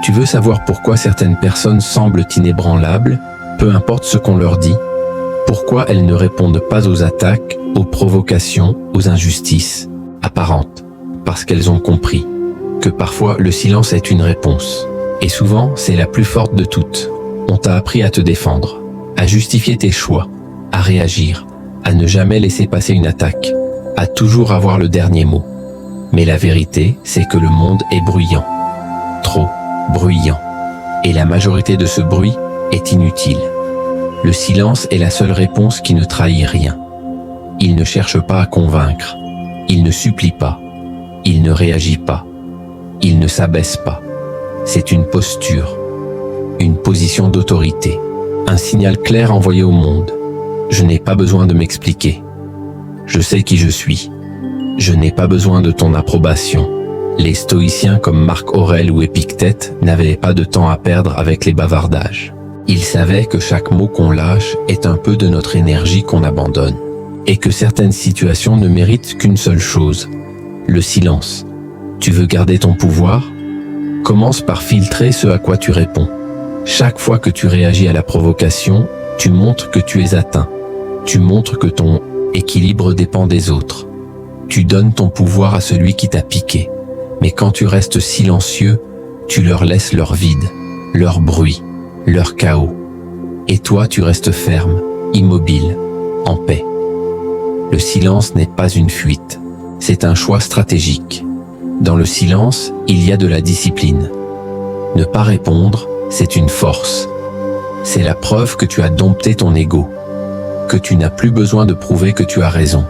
Tu veux savoir pourquoi certaines personnes semblent inébranlables, peu importe ce qu'on leur dit? Pourquoi elles ne répondent pas aux attaques, aux provocations, aux injustices apparentes? Parce qu'elles ont compris que parfois le silence est une réponse. Et souvent, c'est la plus forte de toutes. On t'a appris à te défendre, à justifier tes choix, à réagir, à ne jamais laisser passer une attaque, à toujours avoir le dernier mot. Mais la vérité, c'est que le monde est bruyant. Trop bruyant. Et la majorité de ce bruit est inutile. Le silence est la seule réponse qui ne trahit rien. Il ne cherche pas à convaincre. Il ne supplie pas. Il ne réagit pas. Il ne s'abaisse pas. C'est une posture, une position d'autorité, un signal clair envoyé au monde. Je n'ai pas besoin de m'expliquer. Je sais qui je suis. Je n'ai pas besoin de ton approbation. Les stoïciens comme Marc Aurèle ou Épictète n'avaient pas de temps à perdre avec les bavardages. Ils savaient que chaque mot qu'on lâche est un peu de notre énergie qu'on abandonne, et que certaines situations ne méritent qu'une seule chose, le silence. Tu veux garder ton pouvoir? Commence par filtrer ce à quoi tu réponds. Chaque fois que tu réagis à la provocation, tu montres que tu es atteint. Tu montres que ton équilibre dépend des autres. Tu donnes ton pouvoir à celui qui t'a piqué. Mais quand tu restes silencieux, tu leur laisses leur vide, leur bruit, leur chaos. Et toi, tu restes ferme, immobile, en paix. Le silence n'est pas une fuite, c'est un choix stratégique. Dans le silence, il y a de la discipline. Ne pas répondre, c'est une force. C'est la preuve que tu as dompté ton ego, que tu n'as plus besoin de prouver que tu as raison,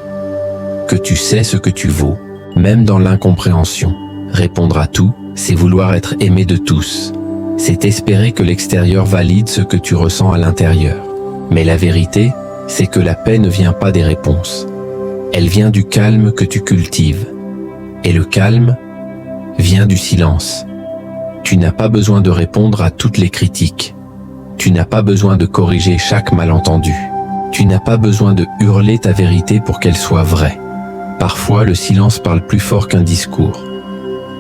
que tu sais ce que tu vaux, même dans l'incompréhension. Répondre à tout, c'est vouloir être aimé de tous. C'est espérer que l'extérieur valide ce que tu ressens à l'intérieur. Mais la vérité, c'est que la paix ne vient pas des réponses. Elle vient du calme que tu cultives. Et le calme vient du silence. Tu n'as pas besoin de répondre à toutes les critiques. Tu n'as pas besoin de corriger chaque malentendu. Tu n'as pas besoin de hurler ta vérité pour qu'elle soit vraie. Parfois, le silence parle plus fort qu'un discours.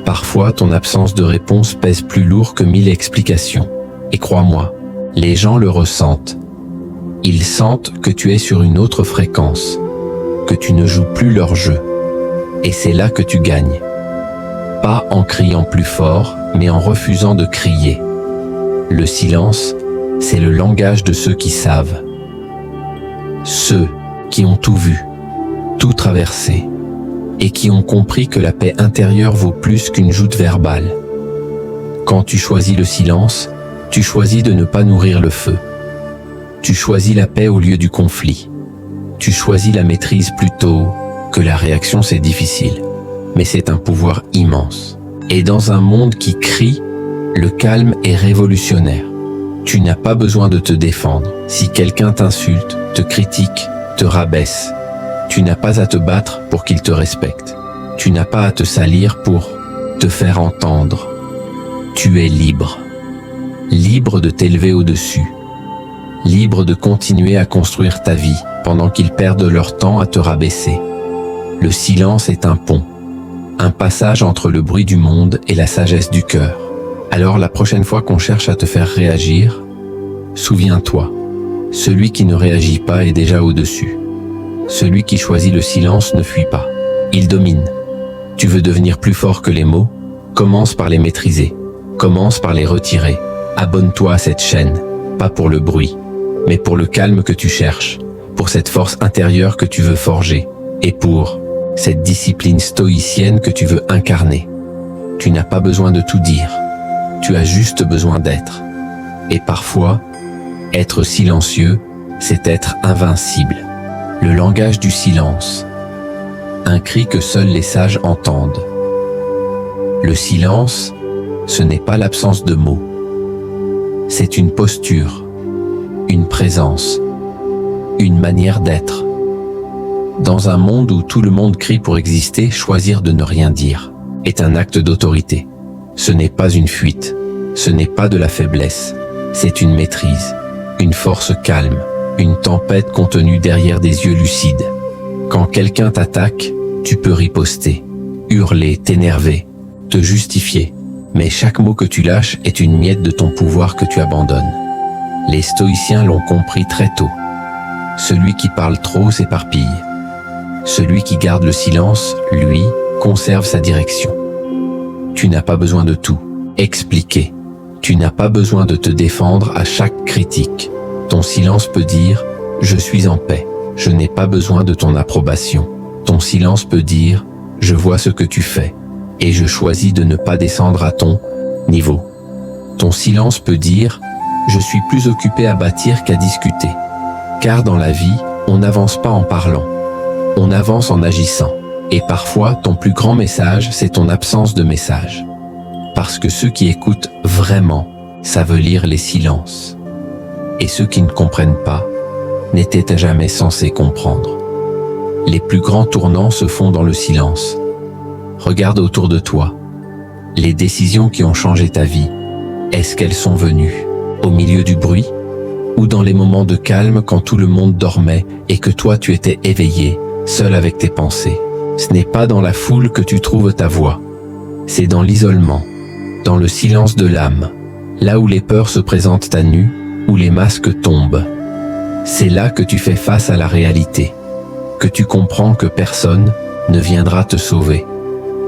Parfois, ton absence de réponse pèse plus lourd que 1000 explications. Et crois-moi, les gens le ressentent. Ils sentent que tu es sur une autre fréquence, que tu ne joues plus leur jeu. Et c'est là que tu gagnes. Pas en criant plus fort, mais en refusant de crier. Le silence, c'est le langage de ceux qui savent. Ceux qui ont tout vu, tout traversé, et qui ont compris que la paix intérieure vaut plus qu'une joute verbale. Quand tu choisis le silence, tu choisis de ne pas nourrir le feu. Tu choisis la paix au lieu du conflit. Tu choisis la maîtrise plutôt que la réaction. C'est difficile, mais c'est un pouvoir immense. Et dans un monde qui crie, le calme est révolutionnaire. Tu n'as pas besoin de te défendre. Si quelqu'un t'insulte, te critique, te rabaisse, tu n'as pas à te battre pour qu'il te respecte. Tu n'as pas à te salir pour te faire entendre. Tu es libre. Libre de t'élever au-dessus. Libre de continuer à construire ta vie pendant qu'ils perdent leur temps à te rabaisser. Le silence est un pont, un passage entre le bruit du monde et la sagesse du cœur. Alors la prochaine fois qu'on cherche à te faire réagir, souviens-toi, celui qui ne réagit pas est déjà au-dessus. Celui qui choisit le silence ne fuit pas, il domine. Tu veux devenir plus fort que les mots? Commence par les maîtriser, commence par les retirer. Abonne-toi à cette chaîne, pas pour le bruit, mais pour le calme que tu cherches, pour cette force intérieure que tu veux forger, et pour cette discipline stoïcienne que tu veux incarner. Tu n'as pas besoin de tout dire, tu as juste besoin d'être. Et parfois, être silencieux, c'est être invincible. Le langage du silence, un cri que seuls les sages entendent. Le silence, ce n'est pas l'absence de mots. C'est une posture, une présence, une manière d'être. Dans un monde où tout le monde crie pour exister, choisir de ne rien dire est un acte d'autorité. Ce n'est pas une fuite, ce n'est pas de la faiblesse, c'est une maîtrise, une force calme, une tempête contenue derrière des yeux lucides. Quand quelqu'un t'attaque, tu peux riposter, hurler, t'énerver, te justifier. Mais chaque mot que tu lâches est une miette de ton pouvoir que tu abandonnes. Les stoïciens l'ont compris très tôt. Celui qui parle trop s'éparpille. Celui qui garde le silence, lui, conserve sa direction. Tu n'as pas besoin de tout expliquer. Tu n'as pas besoin de te défendre à chaque critique. Ton silence peut dire « Je suis en paix ». Je n'ai pas besoin de ton approbation. Ton silence peut dire « Je vois ce que tu fais et je choisis de ne pas descendre à ton niveau ». Ton silence peut dire « Je suis plus occupé à bâtir qu'à discuter ». Car dans la vie, on n'avance pas en parlant. On avance en agissant. Et parfois, ton plus grand message, c'est ton absence de message. Parce que ceux qui écoutent vraiment savent lire les silences. Et ceux qui ne comprennent pas n'étaient à jamais censés comprendre. Les plus grands tournants se font dans le silence. Regarde autour de toi. Les décisions qui ont changé ta vie, est-ce qu'elles sont venues au milieu du bruit ou dans les moments de calme quand tout le monde dormait et que toi tu étais éveillé, seul avec tes pensées? Ce n'est pas dans la foule que tu trouves ta voix. C'est dans l'isolement, dans le silence de l'âme, là où les peurs se présentent à nu, où les masques tombent. C'est là que tu fais face à la réalité, que tu comprends que personne ne viendra te sauver,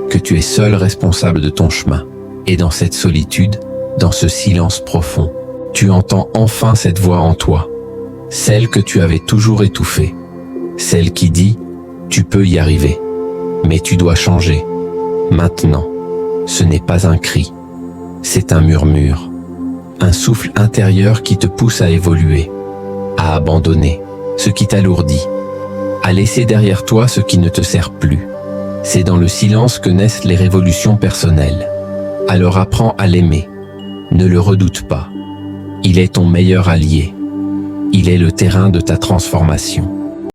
que tu es seul responsable de ton chemin. Et dans cette solitude, dans ce silence profond, tu entends enfin cette voix en toi, celle que tu avais toujours étouffée, celle qui dit « Tu peux y arriver, mais tu dois changer, maintenant ». Ce n'est pas un cri, c'est un murmure, un souffle intérieur qui te pousse à évoluer, à abandonner ce qui t'alourdit, à laisser derrière toi ce qui ne te sert plus. C'est dans le silence que naissent les révolutions personnelles. Alors apprends à l'aimer, ne le redoute pas. Il est ton meilleur allié. Il est le terrain de ta transformation.